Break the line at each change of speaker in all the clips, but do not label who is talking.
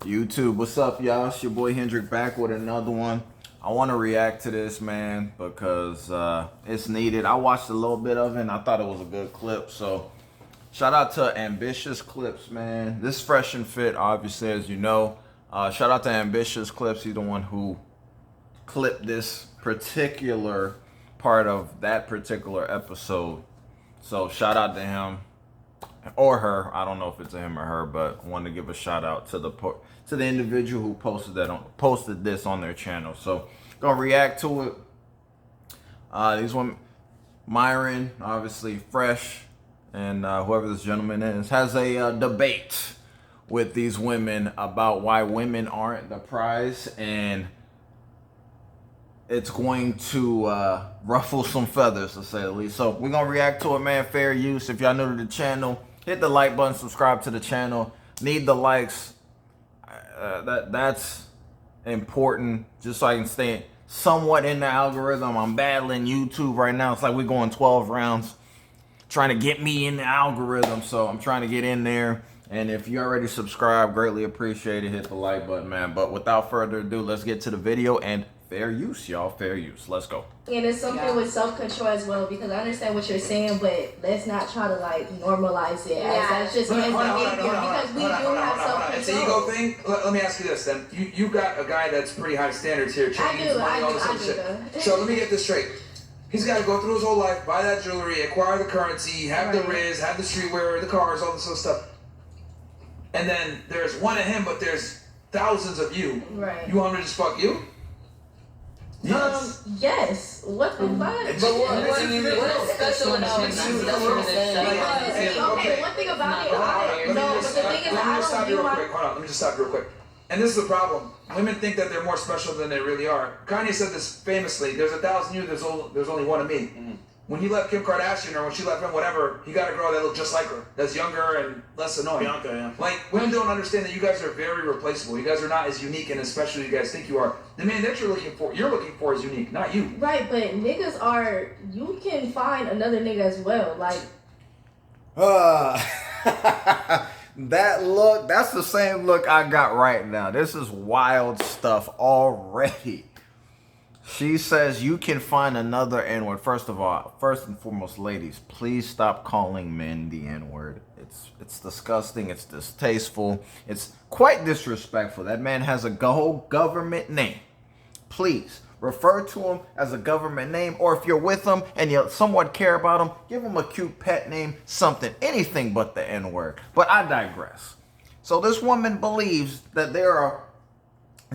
YouTube, what's up, y'all? It's your boy Hendrick back with another one. I want to react to this, man, because it's needed. I watched a little bit of it and I thought it was a good clip. So shout out to Ambitious Clips, man. This is Fresh and Fit, obviously, as you know. Shout out to Ambitious Clips. He's the one who clipped this particular part of that particular episode. So shout out to him. Or her, I don't know if it's a him or her, but I wanted to give a shout out to the individual who posted this on their channel. So gonna react to it. These women, Myron, obviously Fresh, and whoever this gentleman is, has a debate with these women about why women aren't the prize, and it's going to ruffle some feathers, to say the least. So we're gonna react to it, man. Fair use. If y'all new to the channel, hit the like button, subscribe to the channel. Need the likes. That's important, just so I can stay somewhat in the algorithm. I'm battling YouTube right now. It's like we're going 12 rounds trying to get me in the algorithm. So I'm trying to get in there. And if you already subscribed, greatly appreciate it. Hit the like button, man. But without further ado, let's get to the video and fair use, y'all. Fair use. Let's go.
And it's something with self-control as well, because I understand what you're saying, but let's not try to like normalize it. As that's just men's behavior, because we do have self-control.
It's an ego thing. Let me ask you this then. You got a guy that's pretty high standards here. Chains, money, all this other shit. So let me get this straight. He's got to go through his whole life, buy that jewelry, acquire the currency, have the riz, have the streetwear, the cars, all this other stuff. And then there's one of him, but there's thousands of you.
Right.
You want him to just fuck you?
Yes. Yes. What the fuck?
But what's special about you? That's what I'm saying.
Okay, one thing about it, but the thing is,
Hold on, let me just stop you real quick. And this is the problem. Women think that they're more special than they really are. Kanye said this famously, there's 1,000 you, there's only one of me. Mm-hmm. When he left Kim Kardashian, or when she left him, whatever, he got a girl that looked just like her, that's younger and less annoying.
Bianca, yeah.
Like, women don't understand that you guys are very replaceable. You guys are not as unique and as special as you guys think you are. The man that you're looking for is unique, not you.
Right, but niggas are, you can find another nigga as well. Like,
that look, that's the same look I got right now. This is wild stuff already. She says you can find another N-word. First of all, first and foremost, ladies, please stop calling men the N-word. It's disgusting. It's distasteful. It's quite disrespectful. That man has a whole government name. Please refer to him as a government name, or if you're with him and you somewhat care about him, give him a cute pet name, something, anything but the N-word. But I digress. So this woman believes that there are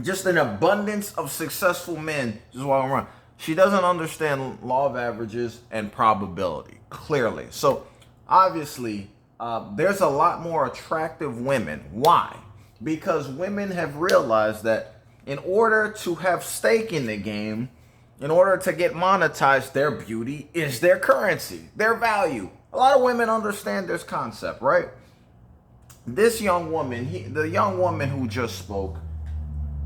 just an abundance of successful men just walking around. She doesn't understand law of averages and probability, clearly. So obviously, there's a lot more attractive women. Why? Because women have realized that in order to have stake in the game, in order to get monetized, their beauty is their currency, their value. A lot of women understand this concept, right? This young woman, the young woman who just spoke,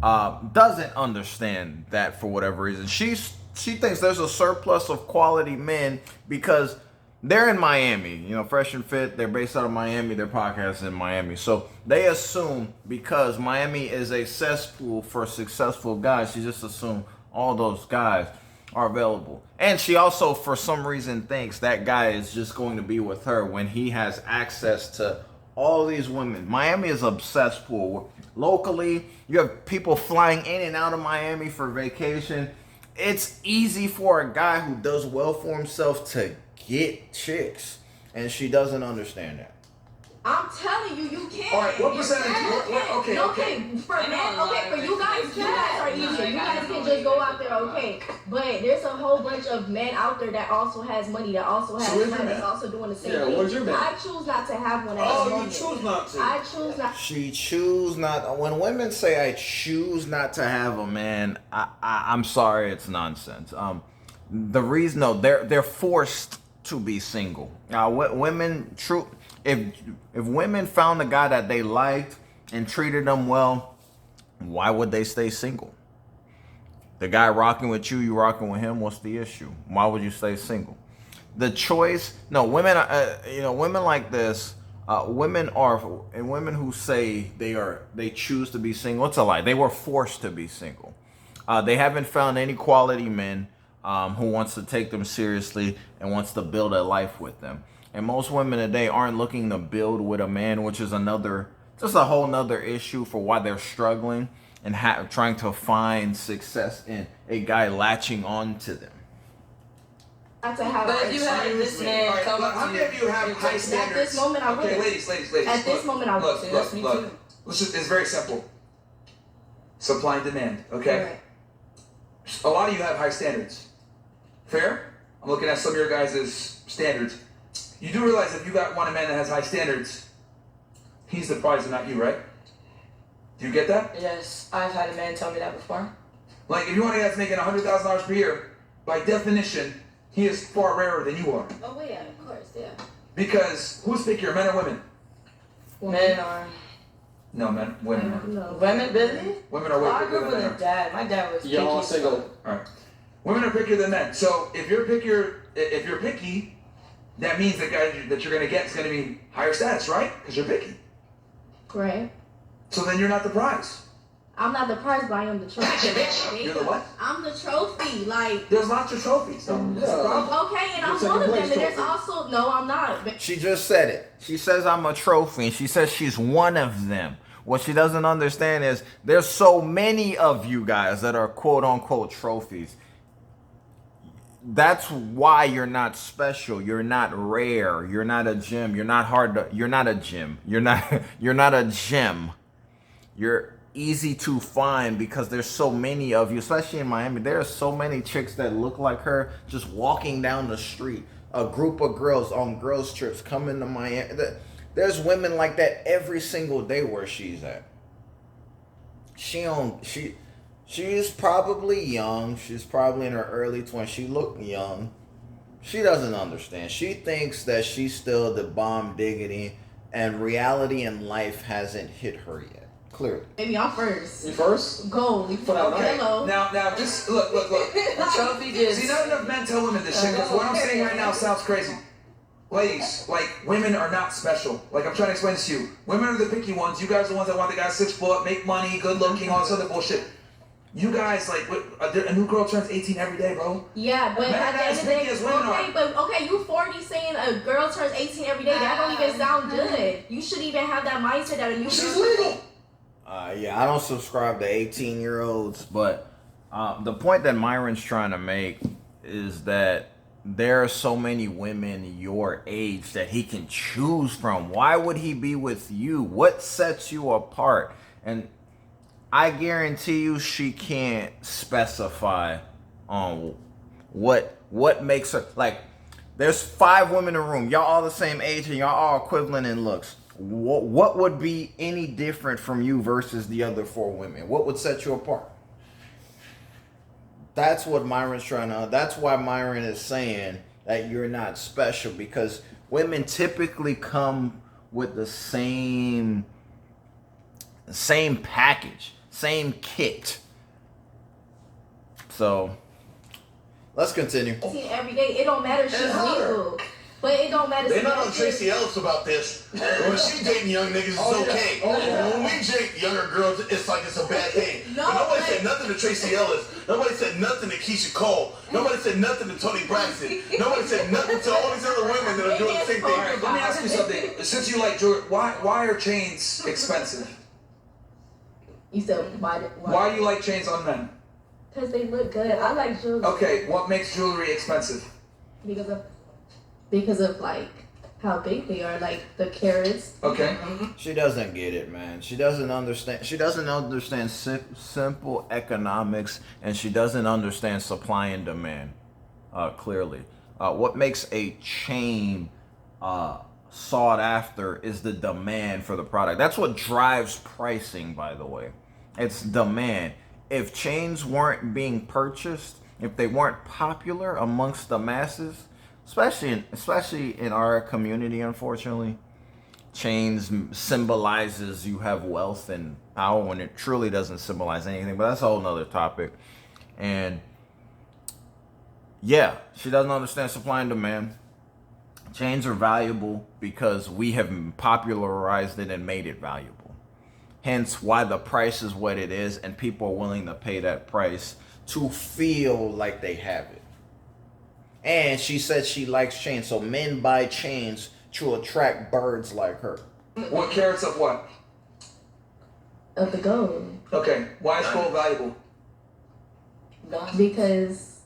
doesn't understand that for whatever reason. She thinks there's a surplus of quality men because they're in Miami. You know, Fresh and Fit, they're based out of Miami. Their podcast is in Miami. So they assume because Miami is a cesspool for successful guys, she just assumes all those guys are available. And she also, for some reason, thinks that guy is just going to be with her when he has access to all these women. Miami is a cesspool. Locally, you have people flying in and out of Miami for vacation. It's easy for a guy who does well for himself to get chicks, and she doesn't understand that.
I'm telling you, you can't.
All right, what percentage?
Okay. For men, for you guys are easier. You guys can just go out there, okay. But there's a whole bunch of men out there that also has money, that also has money, that's also doing the same thing.
Yeah, what's your man?
I choose not to have one at the moment.
You choose not to.
I choose not.
She choose not. When women say I choose not to have a man, I'm sorry, it's nonsense. The reason, no, they're forced to be single. Now, women, if women found a guy that they liked and treated them well, why would they stay single? The guy rocking with you, you rocking with him, what's the issue? Why would you stay single? The choice, no, women, women like this Women who say they choose to be single, it's a lie. They were forced to be single. They haven't found any quality men who wants to take them seriously and wants to build a life with them. And most women today aren't looking to build with a man, which is just a whole nother issue for why they're struggling and trying to find success in a guy latching on to them.
But
if you have this man come up
how
to
many of you have high standards?
At this moment, I would.
Okay, ladies.
At this moment, I would.
Look. It's very simple. Supply and demand, okay?
Right.
A lot of you have high standards. Fair? I'm looking at some of your guys' standards. You do realize if you want a man that has high standards, he's the prize and not you, right? Do you get that?
Yes, I've had a man tell me that before.
Like, if you want a guy that's making $100,000 per year, by definition, he is far rarer than you are.
Oh, yeah, of course, yeah.
Because who's pickier, men or women?
Men are.
No, men. Women are.
No.
Women, really?
Women are way
I
pickier
grew
than
up with
men
a
are.
dad. My dad was picky.
Y'all single.
Alright. Women are pickier than men. So if you're picky, that means the guy that you're gonna get is gonna be higher status, right? Because you're picky.
Right.
So then you're not the prize.
I'm not the prize, but I am the trophy.
You're the what?
I'm the trophy. Like,
There's lots of trophies. Though. That's the problem.
okay, and I'm
You're
one of them.
second
And
place
there's
trophy.
also no, I'm not. But
She just said it. She says I'm a trophy, and she says she's one of them. What she doesn't understand is there's so many of you guys that are quote unquote trophies. That's why you're not special. You're not rare. You're not a gem. You're not a gem. You're not a gem. You're easy to find because there's so many of you, especially in Miami. There are so many chicks that look like her just walking down the street. A group of girls on girls trips coming to Miami. There's women like that every single day where she's at. She's probably young. She's probably in her early 20s. She look young. She doesn't understand. She thinks that she's still the bomb diggity and reality in life hasn't hit her yet. Clearly.
maybe I'm first.
You first?
Gold.
Okay.
Hello.
Now, just look.
The trophy gives.
See, not enough men tell women this shit because what I'm saying right now sounds crazy. Ladies, like, women are not special. Like, I'm trying to explain this to you. Women are the picky ones. You guys are the ones that want the guy 6 foot, make money, good looking, all this other bullshit. You guys, like, a new girl turns 18 every day, bro.
Yeah, but
Men
at the
not
end
as
of the day,
picky as women
okay,
are.
but okay, you 40 saying a girl turns 18 every day. That don't even sound good. You should even have that mindset that a new
She's
girl.
legal.
Yeah, I don't subscribe to 18-year-olds, but the point that Myron's trying to make is that there are so many women your age that he can choose from. Why would he be with you? What sets you apart? And I guarantee you she can't specify on what makes her, like, there's 5 women in the room. Y'all all the same age and y'all all equivalent in looks. What would be any different from you versus the other 4 women? What would set you apart? That's what Myron's trying to. That's why Myron is saying that you're not special, because women typically come with the same package, same kit. So let's continue.
18 every day. It don't matter. She's legal. But it don't matter.
They not on Tracy Ellis about this. When she dating young niggas, it's okay. When we date younger girls, it's like it's a bad thing.
No,
But nobody
but-
said nothing to Tracy Ellis. Nobody said nothing to Keisha Cole. Nobody said nothing to Toni Braxton. Nobody said nothing to all these other women that are doing the same
All right,
thing.
let me ask you something. Since you like jewelry, why are chains expensive?
You said why?
Why do you like chains on men?
Because they look good. I like jewelry.
Okay, what makes jewelry expensive?
Because of like how big they are, like the carats.
Okay.
She doesn't get it, man. She doesn't understand. She doesn't understand simple economics, and she doesn't understand supply and demand. Clearly, what makes a chain sought after is the demand for the product. That's what drives pricing, by the way. It's demand. If chains weren't being purchased, if they weren't popular amongst the masses, especially in our community, unfortunately, chains symbolizes you have wealth and power when it truly doesn't symbolize anything. But that's a whole nother topic. And yeah, she doesn't understand supply and demand. Chains are valuable because we have popularized it and made it valuable. Hence why the price is what it is, and people are willing to pay that price to feel like they have it. And she said she likes chains, so men buy chains to attract birds like her.
What carats of what?
Of the gold.
Okay, why is gold valuable?
Because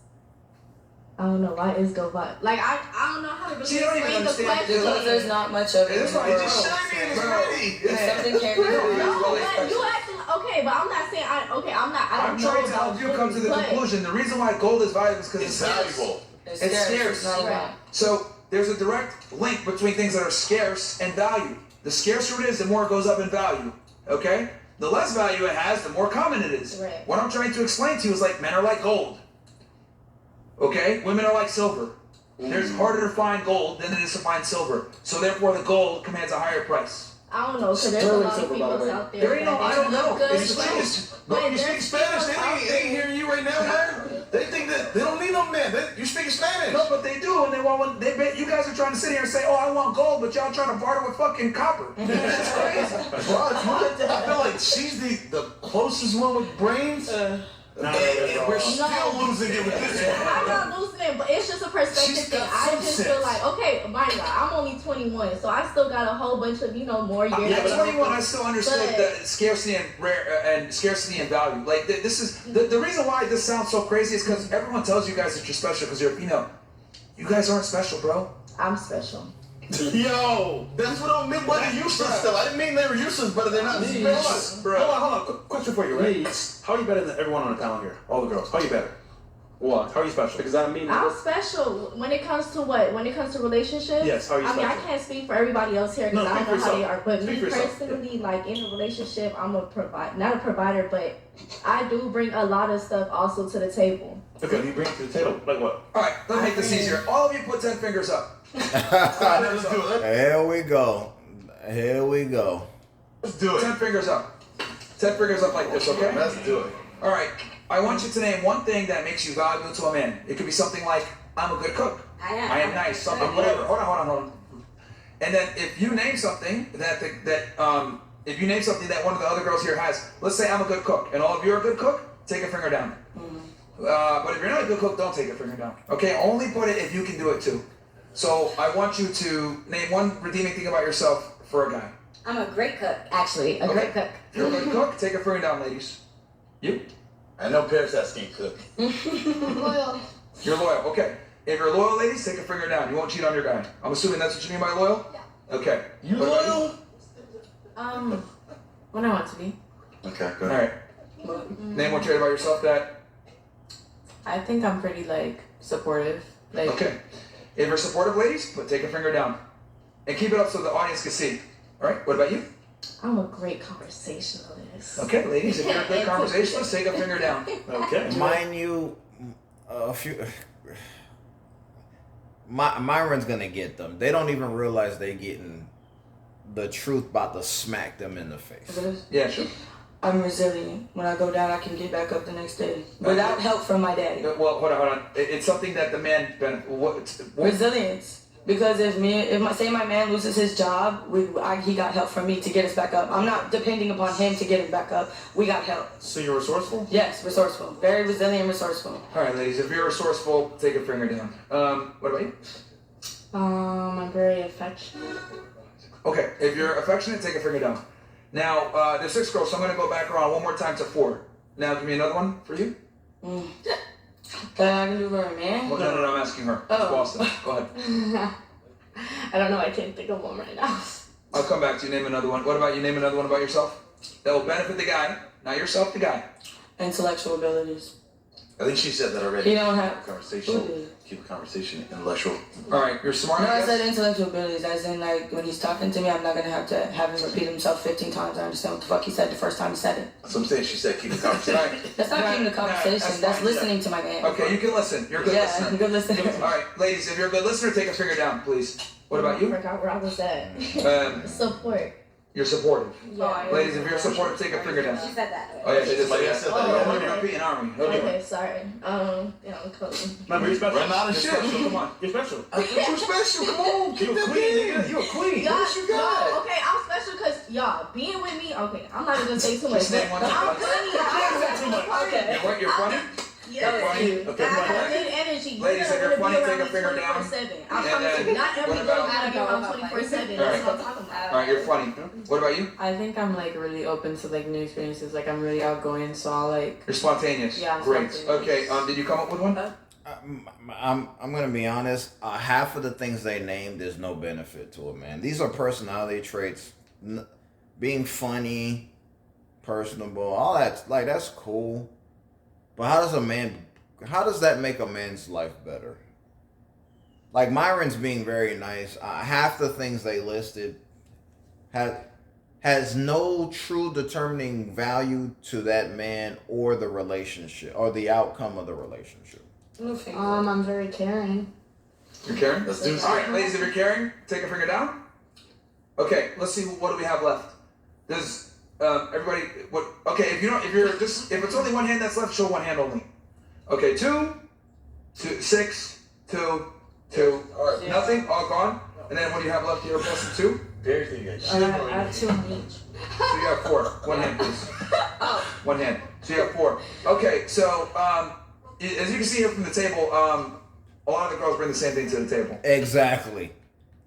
I don't know why is gold valuable. Like I don't know how to really explain the question.
Because there's not much of it.
It's
in the
like
world.
just shiny and it's pretty.
Something can't be
No, but you acting okay, but I'm not saying I don't
I'm
know
trying to
about
help you come to the
but-
conclusion. The reason why gold is valuable is because
It's valuable.
It's scarce.
Not a lot.
Right.
So there's a direct link between things that are scarce and value. The scarcer it is, the more it goes up in value. Okay? The less value it has, the more common it is.
Right.
What I'm trying to explain to you is like men are like gold. Okay? Women are like silver. There's harder to find gold than it is to find silver. So therefore the gold commands a higher price.
I don't know, because there's a
Sterling
lot of
silver, by the
females
way.
out there.
There ain't no,
that
I don't
look
know.
good,
It's just,
Bro, you
there's
speak Spanish, they
females out
ain't
there.
hearing you right now, man. They think that they don't need no man. You speak Spanish.
No, but they do, and they want. They bet you guys are trying to sit here and say, "Oh, I want gold," but y'all trying to barter with fucking copper. That's crazy.
Bro, I feel like she's the closest one with brains. And we're still losing it with this one.
I'm not losing it, but it's just a perspective
She's
thing.
got
I
some
just
sense.
feel like, okay, mind you, I'm only 21, so I still got a whole bunch of, more years.
Yeah, but 21, I still understood
But-
the scarcity and rare and scarcity and value. Like this is the reason why this sounds so crazy is because everyone tells you guys that you're special because you're a female. You guys aren't special, bro.
I'm special.
Yo, that's what I meant by the useless stuff. I didn't mean they were useless, but they're not special.
Bro.
Hold on. Quick question for you, right? How are you better than everyone on the panel here? All the girls. How are you better? What? How are you special? Because I mean,
I'm special when it comes to what? When it comes to relationships?
Yes, how are you
I mean, I
special?
can't speak for everybody else here because
No,
I don't
speak
know
for
how they
yourself.
are. But
Speak
me
for yourself.
personally, like in a relationship, I'm not a provider, but I do bring a lot of stuff also to the table.
okay, what do you bring to the table? Like what?
All right, let's make this easier. All of you put 10 fingers up.
Let's do it.
Here we go. Here we go.
Let's do
10
it.
fingers up. 10 fingers up like this, okay?
Let's do it.
All right. I want you to name one thing that makes you valuable to a man. It could be something like, I'm a good cook. I am nice. Something, whatever. Hold on. And then if you name something if you name something that one of the other girls here has, let's say I'm a good cook, and all of you are a good cook, take a finger down. But if you're not a good cook, don't take a finger down. Okay? Only put it if you can do it too. So I want you to name one redeeming thing about yourself for a guy.
I'm a great cook, actually. A great cook.
If you're a good cook, take a finger down, ladies. You?
I know Paris that can't cook.
Loyal.
You're loyal. Okay. If you're loyal, ladies, take a finger down. You won't cheat on your guy. I'm assuming that's what you mean by loyal? Yeah. Okay.
You
What about
loyal?
When I want to be.
Okay, go
All
ahead.
right. Name one trait about yourself that.
I think I'm pretty supportive.
Okay. If you're supportive, ladies, take a finger down. And keep it up so the audience can see. All right. What about you?
I'm a great conversationalist.
Okay, ladies, if you're a good conversationalist, take a finger down.
Okay.
Mind you, Myron's gonna get them. They don't even realize they're getting the truth about to smack them in the face.
Yeah, sure.
I'm resilient. When I go down, I can get back up the next day without help from my daddy.
Well, hold on. It's something that the man what
Resilience. Because if my man loses his job, he got help from me to get us back up. I'm not depending upon him to get us back up. We got help.
So you're resourceful?
Yes, resourceful. Very resilient, resourceful.
All right, ladies, if you're resourceful, take a finger down. What about you?
I'm very affectionate.
Okay, if you're affectionate, take a finger down. Now, there's 6 girls, so I'm going to go back around one more time to 4. Now, give me another one for you.
That I can do for a man?
Well, no, I'm asking her. It's Boston. Go ahead.
I don't know. I can't think of one right now.
I'll come back to you. Name another one. What about you? Name another one about yourself. That will benefit the guy, not yourself, the guy.
Intellectual abilities.
I think she said that already.
He don't have...
Keep a conversation intellectual.
All right, you're smart.
No, I
yes?
said intellectual abilities, as in when he's talking to me, I'm not gonna have to have him repeat himself 15 times. I understand what the fuck he said the first time he said it.
That's what I'm saying. She said keep a conversation.
Right.
That's not keeping the conversation. That's
fine.
listening to my man.
Okay, you can listen. You're a good listener.
Yeah, good listener.
All right, ladies, if you're a good listener, take a finger down, please. What about
I
you?
forgot where I was at.
Um,
Support.
You're supportive.
Yeah.
Ladies, if you're supportive, take a finger down.
She said that.
Oh yeah, she just
Like I
said
said,
that.
that.
Oh, you're repeating, aren't we?
Okay, sorry. Cool.
Remember, you're special.
Run out of
You're
shit.
special, come on.
You're special.
I think you're special. Come on,
You
keep
a
that
queen,
in.
nigga. You a queen.
Y'all,
What you got?
no, okay, I'm special because y'all being with me. Okay, I'm not even gonna say too much.
Just name one
But I'm
thing.
funny.
Too much.
Okay.
And what, you're funny?
Yes.
Funny?
Okay,
I have
come on.
good energy.
Ladies, if you're funny, take a finger down.
24/7. I
And
promise
then
you, not every
what
girl
about-
gonna be around 24/7. That's what I'm talking about.
Alright, you're funny. What about you?
I think I'm like really open to like new experiences. Like I'm really outgoing, so I'll like.
You're spontaneous.
Yeah, I'm
Great.
spontaneous.
Okay, did you come up with one?
I'm gonna be honest. Half of the things they named, there's no benefit to it, man. These are personality traits. Being funny, personable, all that. Like that's cool. But how does that make a man's life better? Like Myron's being very nice. Half the things they listed has no true determining value to that man or the relationship or the outcome of the relationship.
I'm very caring.
You're caring?
Let's do this.
Alright, ladies, if you're caring, take a finger down. Okay, let's see what do we have left. Does everybody what okay, if it's only one hand that's left, show one hand only. Okay, 2, 6, 2, 2. Alright, nothing, all gone. And then what do you have left here? Plus 2?
Everything is
I have 2 on each.
So you have 4. One hand, please. One hand. So you have 4. Okay, so as you can see here from the table, a lot of the girls bring the same thing to the table.
Exactly.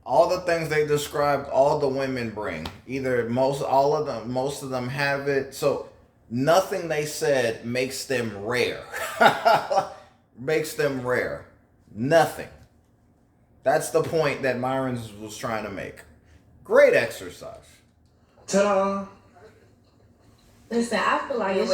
All the things they described, all the women bring. Either most of them have it. So nothing they said makes them rare. Makes them rare. Nothing. That's the point that Myron was trying to make. Great exercise.
Ta-da!
Listen, I feel like it's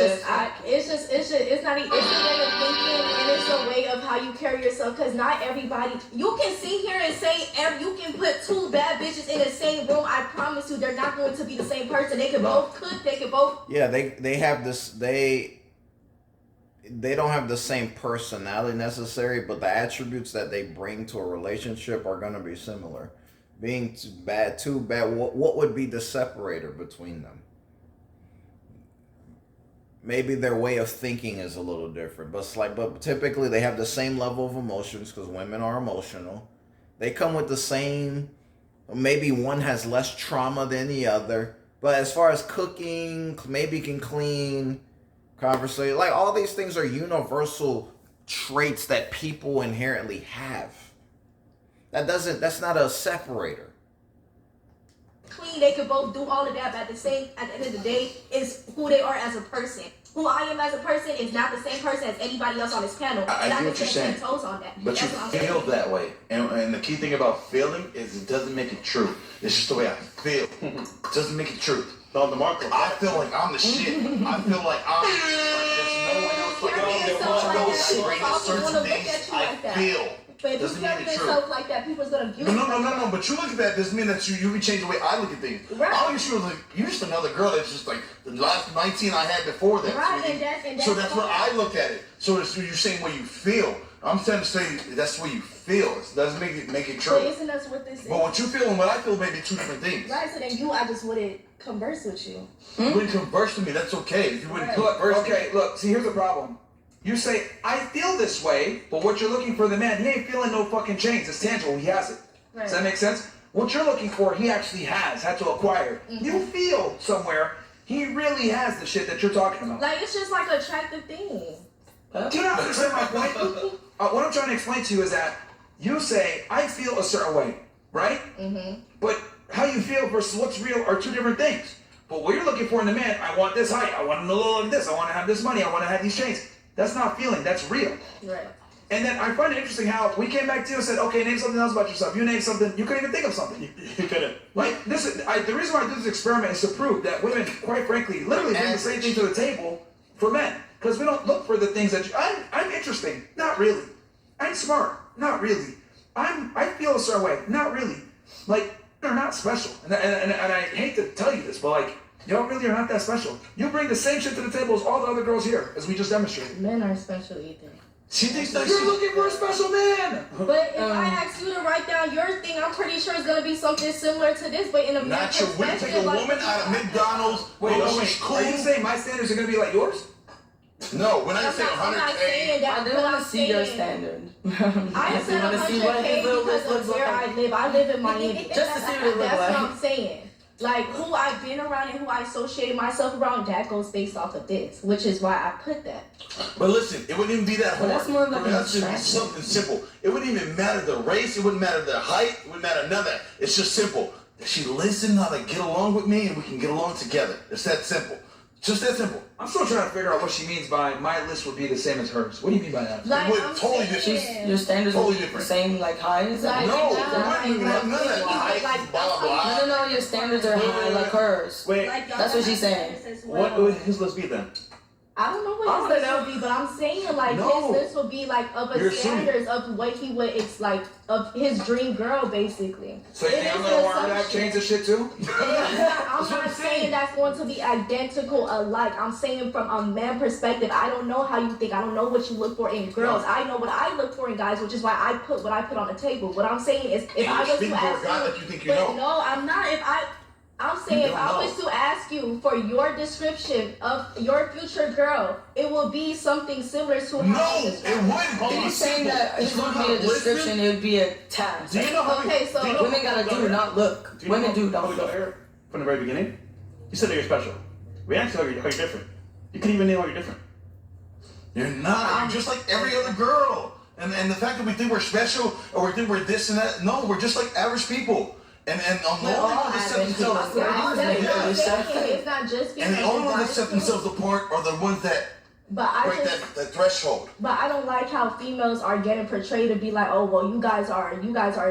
not even, it's a way of thinking and it's a way of how you carry yourself because not everybody, you can sit here and say, you can put 2 bad bitches in the same room, I promise you they're not going to be the same person. They can both cook, they can both.
Yeah, they have this, they don't have the same personality necessary, but the attributes that they bring to a relationship are going to be similar. Being too bad, what would be the separator between them? Maybe their way of thinking is a little different, but typically they have the same level of emotions because women are emotional. They come with the same, maybe one has less trauma than the other, but as far as cooking, maybe can clean, conversation, like all these things are universal traits that people inherently have. That's not a separator.
Clean, they could both do all of that, but at the end of the day, is who they are as a person. Who I am as a person is not the same person as anybody else on this panel.
I
and
get
I
what
can
you're
stand
saying.
10 toes on that.
But
That's
you
what I'm
feel
saying.
that way. And the key thing about feeling is it doesn't make it true. It's just the way I feel. It doesn't make it true.
On the market.
I feel like I'm the shit. I feel like I'm there's no one else like
Carry
me.
yourself like that,
There's
people
no
probably
certain
wanna look
things
at you
I
like that.
feel.
But if you
Doesn't
carry
mean it's
yourself
true.
like that, people's gonna view
No,
you.
no. But you look at that doesn't mean that you can change the way I look at things.
Right.
I look at you as like you're just another girl that's just like the last 19 I had before that.
Right,
sweetie.
and
So
that's
that's what
fine.
I look at it. So it's, you're saying what you feel. I'm trying to say that's the way you feel. It doesn't make it true.
But isn't that what this is?
But what you feel and what I feel may be 2 different things.
Right, so then I just wouldn't converse with you.
You wouldn't converse with me, that's okay. If you wouldn't
Look,
converse
okay, look, see, here's the problem. You say, I feel this way, but what you're looking for in the man, he ain't feeling no fucking change. It's tangible, he has it.
Right.
Does that make sense? What you're looking for, he actually had to acquire.
Mm-hmm.
You feel somewhere, he really has the shit that you're talking about.
Like, it's just like an attractive thing.
Do you not understand my point? What I'm trying to explain to you is that you say, I feel a certain way, right?
Mm-hmm.
But how you feel versus what's real are 2 different things. But what you're looking for in the man, I want this height, I want him to look like this, I want to have this money, I want to have these chains. That's not feeling, that's real.
Right.
And then I find it interesting how we came back to you and said, okay, name something else about yourself. You named something, you couldn't even think of something.
You couldn't.
Like, the reason why I do this experiment is to prove that women, quite frankly, literally bring the same thing to the table for men. Because we don't look for the things that I'm interesting, not really. I'm smart, not really. I feel a certain way, not really. Like, they're not special. And I hate to tell you this, but like, y'all really are not that special. You bring the same shit to the table as all the other girls here, as we just demonstrated.
Men are special either.
She thinks that
You're looking for a special man.
But if I ask you to write down your thing, I'm pretty sure it's gonna be something similar to this, but in a man
Not your way. Take a woman out of McDonald's.
Wait,
she's cool.
are you saying my standards are gonna be like yours?
No, when I
I'm
say
not
100K.
saying that.
I do want to see your standard.
I said
want to see what
100K
his little list
because
looks
of where
like.
I live. I live in Miami.
Just to see what it looks
That's
like.
what I'm saying. Like, who I've been around and who I associate myself around, that goes based off of this, which is why I put that.
But listen, it wouldn't even be that hard.
Well, that's more like an
That's just
attraction.
something simple. It wouldn't even matter the race. It wouldn't matter the height. It wouldn't matter none of that. It's just simple. She listen how to get along with me, and we can get along together. It's that simple. Just that simple.
I'm still trying to figure out what she means by my list would be the same as hers. What do you mean by that?
Like,
would
I'm
totally
saying,
Your standards
Totally
are the
different.
same, like high as
Like,
No,
like,
it wouldn't even have none of that.
like,
Height, blah, blah,
No, your standards are high like hers.
Wait,
like, y'all
That's what
got
she's saying.
standards as
what
well.
would his list be then?
I don't know what
I
his
don't
list would be, but I'm saying like
No.
his list would be like of a
You're assuming.
standards of what he would. It's like of his dream girl, basically.
So you
It
think I'm
is
gonna
an
want her to have
assumption.
chains of shit too?
I'm not saying that's going to be identical alike. I'm saying from a man perspective, I don't know how you think. I don't know what you look for in girls. I know what I look for in guys, which is why I put what I put on the table. What I'm saying is, if
And
I
you're
was to
speaking for a
ask
guy
you,
that you think you
but
know.
no, I'm not. I'm saying
You
if
don't
I
know.
was to ask you for your description of your future girl, it will be something similar to how
No,
you
it
describe
wouldn't.
If you're
It's
saying
simple.
that
It's
it
not
wouldn't be a
how to listen.
description, it would be a task.
Do you know how
Okay, so-
do you know
Women gotta do, not look.
Do you know
Women
how-
do,
how
don't
we got
look.
here from the very beginning? You said that you're special. We asked you how you're different. You couldn't even name how you're different.
You're not. You're just like every other girl. And the fact that we think we're special or we think we're this and that, no, we're just like average people. And the only
all
ones that set
average
themselves
people.
apart,
That's what I'm
Yeah.
saying. It's not just because
and the only ones that
guys
set
do.
themselves apart are the ones that
But I
break
just,
that threshold.
but I don't like how females are getting portrayed to be like, oh well, you guys are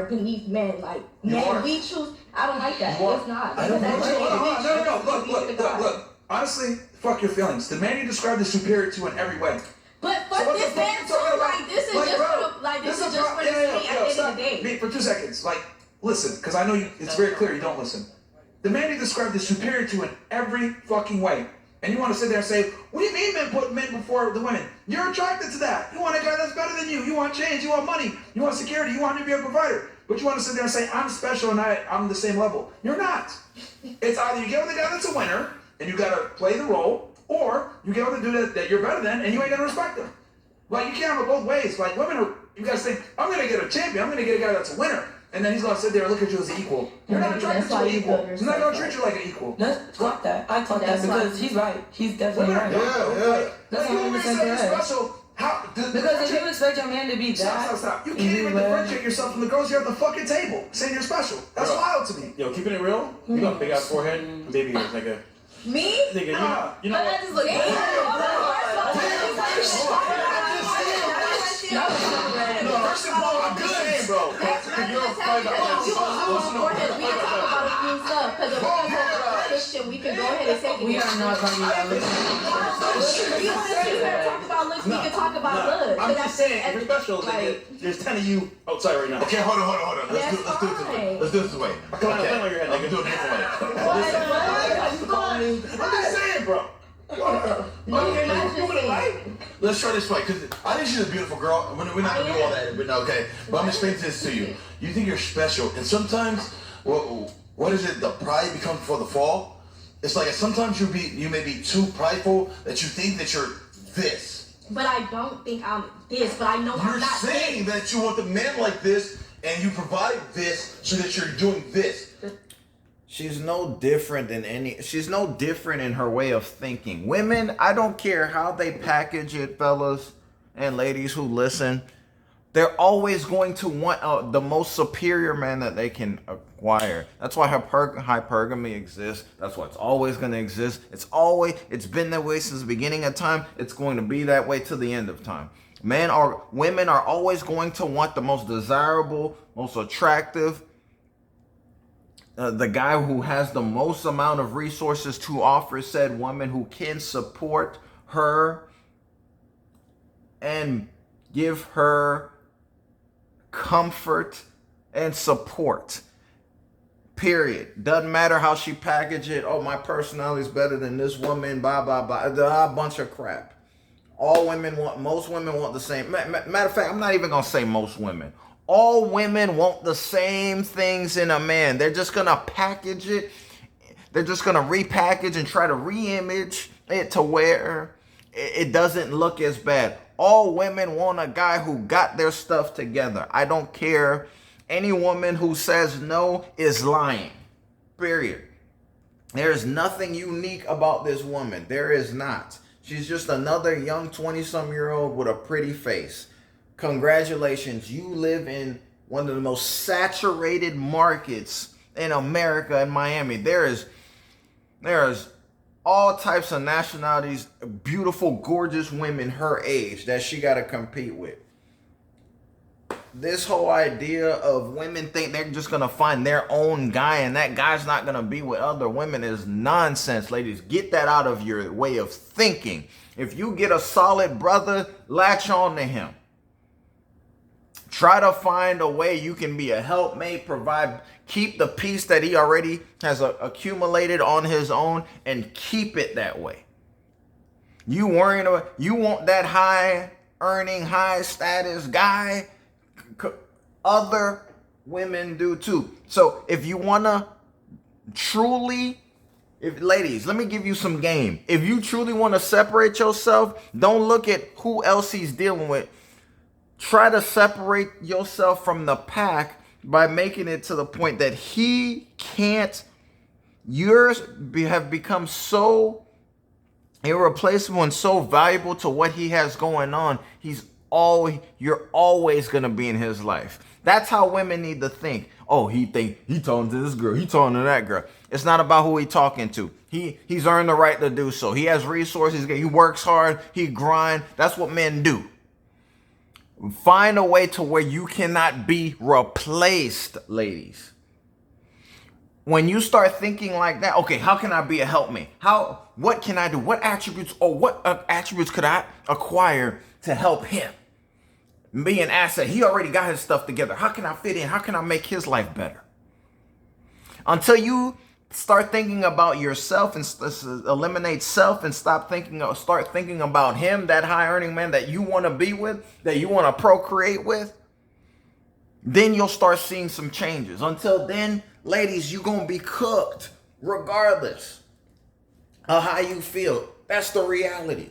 beneath men. Like
You
men,
are.
we choose. I don't like that.
You are.
It's not.
I don't
Because
like
at the
it.
end, we
Hold on, no.
choose the guy.
Look. Honestly, fuck your feelings. The man you described is superior to in every way.
But
So
fuck
what the
this
fuck
man
you
too.
talking about?
Like this is
Like,
just
bro,
for the like this is just for the
yeah,
street at the
stop.
end of the day.
Me for 2 seconds. Like, listen, because I know you. It's very clear you don't listen. The man you described is superior to in every fucking way. And you want to sit there and say, what do you mean men put men before the women? You're attracted to that. You want a guy that's better than you. You want change. You want money. You want security. You want to be a provider. But you want to sit there and say, I'm special and I'm the same level. You're not. It's either you get with a guy that's a winner and you got to play the role, or you get with a dude that you're better than and you ain't going to respect him. Like, you can't have it both ways. Like, women are, you guys think, I'm going to get a champion. I'm going to get a guy that's a winner. And then he's going to sit there and look at you as an equal. You're not
Maybe
attracted
that's
to
why
an
you
equal.
feel
He's not going to
yourself
treat you like an equal.
Let's clock that. I clock that
That's why-
because he's right. He's definitely
Women
right.
Yeah.
That's
Like, you always
100%
said you're
correct.
special. How?
Because if you expect your man to be that,
Stop. You
and
can't even
you,
differentiate yourself from the girls here at the fucking table saying you're special. That's
Bro.
wild to me.
Yo, keeping it real, you got a big ass forehead and baby ears, nigga.
Me?
Nigga, you know
But
what?
that just look
No, first of all, I'm good, bro.
You're a fighter. We can talk about a few stuff because if we're going to go Christian, we can go ahead and take it.
we are not talking about looks.
If you want to sit here and talk about looks, we can talk about looks.
I'm
But
just
that's-
saying, if you're special, nigga, there's 10 of you outside right now.
Okay, hold on.
That's
Let's do it this way.
fine.
Let's do it this way.
Come on, plan on your head,
I'm
nigga.
doing it this way.
I'm just saying, bro.
No, you're not just saying.
Let's try this way, because I think she's a beautiful girl. We're not gonna do all that, but no, okay. But I'm explaining this to you. You think you're special, and sometimes, what is it? The pride becomes before the fall. It's like sometimes you may be too prideful that you think that you're this.
But I don't think I'm this, but I know
You're
I'm not
saying that you want the man like this, and you provide this so that you're doing this. She's no different she's no different in her way of thinking. Women, I don't care how they package it, fellas and ladies who listen, they're always going to want the most superior man that they can acquire. That's why hypergamy exists. That's why it's always going to exist. It's been that way since the beginning of time. It's going to be that way to the end of time. Women are always going to want the most desirable, most attractive, the guy who has the most amount of resources to offer said woman, who can support her and give her comfort and support. Period. Doesn't matter how she package it. Oh, my personality is better than this woman. Blah, blah, blah. A bunch of crap.
Most women want the same. Matter of fact, I'm not even gonna say most women. All women want the same things in a man. They're just gonna package it. They're just gonna repackage and try to re-image it to where it doesn't look as bad. All women want a guy who got their stuff together. I don't care. Any woman who says no is lying. Period. There is nothing unique about this woman. There is not. She's just another young 20-some-year-old with a pretty face. Congratulations. You live in one of the most saturated markets in America, in Miami. There's all types of nationalities, beautiful, gorgeous women her age that she got to compete with. This whole idea of women think they're just going to find their own guy and that guy's not going to be with other women is nonsense, ladies. Get that out of your way of thinking. If you get a solid brother, latch on to him. Try to find a way you can be a helpmate, provide, keep the peace that he already has accumulated on his own and keep it that way. You want that high earning, high status guy. Other women do too. So if you want to truly, ladies, let me give you some game. If you truly want to separate yourself, don't look at who else he's dealing with. Try to separate yourself from the pack by making it to the point that he can't, yours have become so irreplaceable and so valuable to what he has going on. You're always going to be in his life. That's how women need to think. Oh, he talking to this girl, he talking to that girl. It's not about who he talking to. He's earned the right to do so. He has resources, he works hard, he grind. That's what men do. Find a way to where you cannot be replaced, ladies. When you start thinking like that, okay, how can I be a helpmate? What can I do? What attributes could I acquire to help him? Be an asset. He already got his stuff together. How can I fit in? How can I make his life better? Until you start thinking about yourself and eliminate self and start thinking about him, that high earning man that you want to be with, that you want to procreate with, then you'll start seeing some changes. Until then, ladies, you're going to be cooked regardless of how you feel. That's the reality.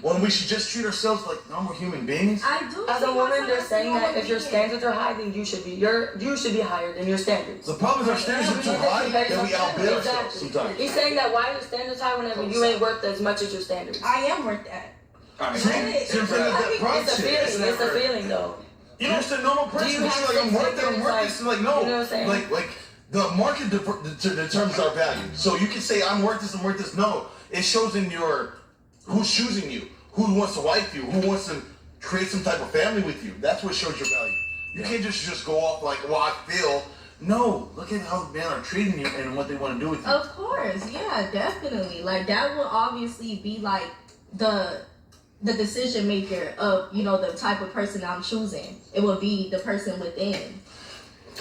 When we should just treat ourselves like normal human beings.
I do.
As a woman, they're saying that if your standards are high, then you should be higher than your standards.
The problem is our standards are too high that we outbid ourselves sometimes.
He's saying that why are your standards high whenever you ain't worth as much as your standards?
I am worth that.
It's a feeling though.
You know, just a normal person. Like, I'm worth it. I'm worth this. Like, no.
You know what I'm saying?
Like the market determines our value. So you can say I'm worth this. I'm worth this. No, it shows in your who's choosing you, who wants to wife you, who wants to create some type of family with you. That's what shows your value. You can't just go off like, well, I feel. No, look at how men are treating you and what they want to do with you.
Of course, yeah, definitely. Like that will obviously be like the decision maker of, you know, the type of person I'm choosing. It will be the person within.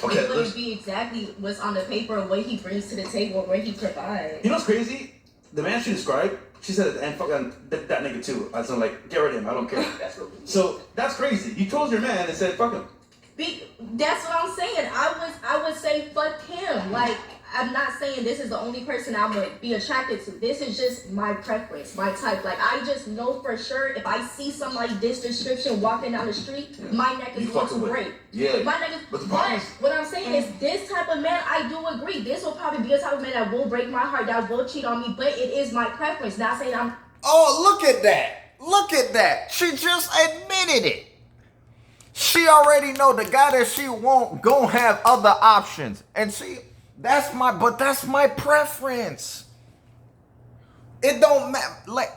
Okay,
it wouldn't be exactly what's on the paper or what he brings to the table or what he provides.
You know what's crazy? The man she described, she said at the end, fuck that nigga too. I was like, get rid of him, I don't care. So that's crazy. You told your man and said, fuck him.
That's what I'm saying. I would say fuck him. Like, I'm not saying this is the only person I would be attracted to. This is just my preference, my type. Like, I just know for sure if I see somebody this description walking down the street, my neck is going to break.
Yeah.
My neck is. But what I'm saying is, this type of man, I do agree. This will probably be a type of man that will break my heart, that will cheat on me. But it is my preference. Not saying I'm.
Oh, look at that! Look at that! She just admitted it. She already know the guy that she want gonna have other options, and see. That's my preference. It don't matter. Like,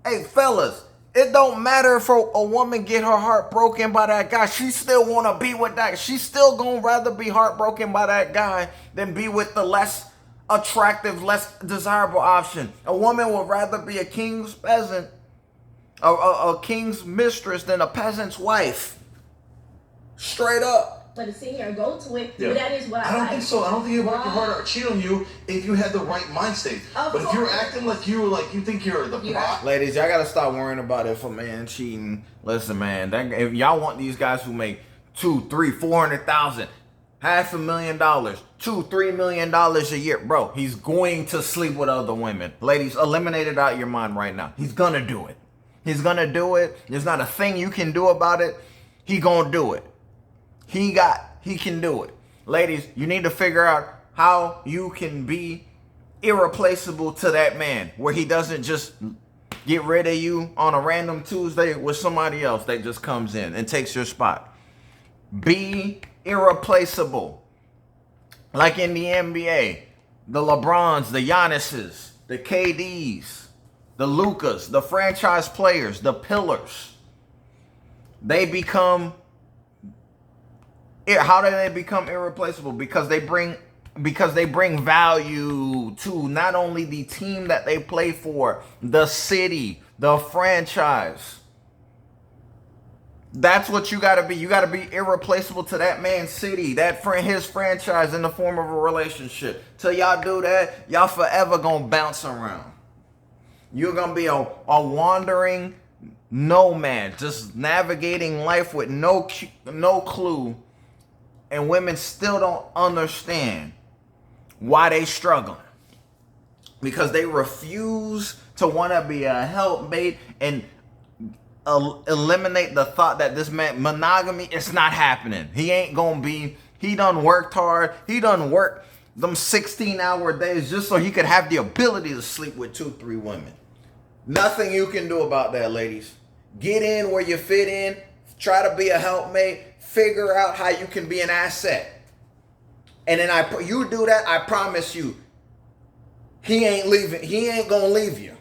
hey fellas, it don't matter if a woman get her heart broken by that guy. She still want to be with that. She still gonna rather be heartbroken by that guy than be with the less attractive, less desirable option. A woman would rather be a king's peasant, a king's mistress than a peasant's wife. Straight up.
to sit here and go to it.
Yeah.
But that is what I
don't
like.
think so. I don't think he'd work harder or cheat on you if you had the right mind state. But if you're acting like you think you're the boss.
Ladies, y'all gotta stop worrying about if a man cheating. Listen, man, if y'all want these guys who make $200,000, $300,000, $400,000, $500,000, $2-3 million a year, bro, he's going to sleep with other women. Ladies, eliminate it out of your mind right now. He's gonna do it. He's gonna do it. There's not a thing you can do about it. He gonna do it. He can do it. Ladies, you need to figure out how you can be irreplaceable to that man, where he doesn't just get rid of you on a random Tuesday with somebody else that just comes in and takes your spot. Be irreplaceable. Like in the NBA, the LeBrons, the Giannis's, the KDs, the Lukas, the franchise players, the pillars. They become, how do they become irreplaceable? Because they bring value to not only the team that they play for, the city, the franchise. That's what you gotta be. You gotta be irreplaceable to that man's city, his franchise, in the form of a relationship. Till y'all do that, y'all forever gonna bounce around. You're gonna be a wandering nomad, just navigating life with no clue, and women still don't understand why they struggling, because they refuse to want to be a helpmate and eliminate the thought that this man, monogamy, it's not happening. He ain't gonna be. He done worked hard. He done worked them 16-hour days just so he could have the ability to sleep with 2-3 women. Nothing you can do about that, ladies. Get in where you fit in. Try to be a helpmate. Figure out how you can be an asset. And then you do that, I promise you, he ain't leaving. He ain't gonna leave you.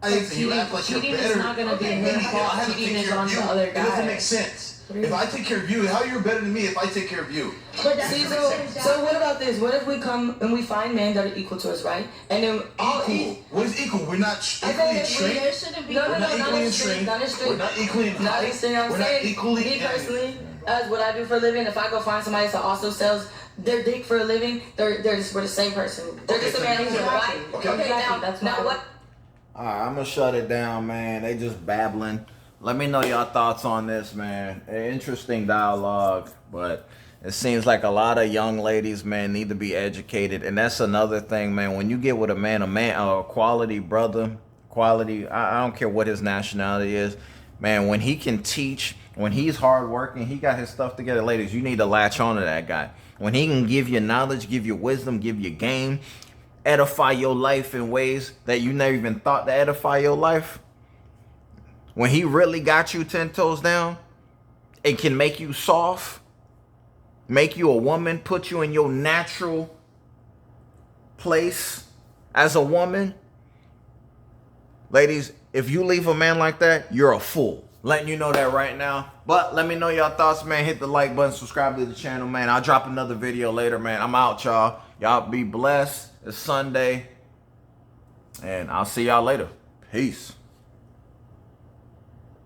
I think you act like you're
cheating
better.
is not gonna be her fault. Cheating is on the other
It doesn't
guy.
make sense. If I take care of you, how you're better than me if I take care of you?
But that's
See, so what about this? What if we come and we find men that are equal to us, right? And then
Equal. What is equal? We're not equally in strength.
there shouldn't be.
No,
We're not
not
equally
in
in
strength,
strength.
not in strength.
We're not equally in
Not
height.
in strength. I'm
We're not
saying,
equally.
me personally, as what I do for a living, if I go find somebody that also sells their dick for a living, we're the same person. They're just a man who's right. Okay, now what?
All right, I'm gonna shut it down, man. They just babbling. Let me know y'all thoughts on this, man. Interesting dialogue, but it seems like a lot of young ladies, man, need to be educated. And that's another thing, man. When you get with a quality brother, I don't care what his nationality is, man, when he can teach, when he's hardworking, he got his stuff together. Ladies, you need to latch on to that guy. When he can give you knowledge, give you wisdom, give you game, edify your life in ways that you never even thought to edify your life. When he really got you 10 toes down, it can make you soft, make you a woman, put you in your natural place as a woman. Ladies, if you leave a man like that, you're a fool. Letting you know that right now. But let me know your thoughts, man. Hit the like button, subscribe to the channel, man. I'll drop another video later, man. I'm out, y'all. Y'all be blessed. It's Sunday. And I'll see y'all later. Peace.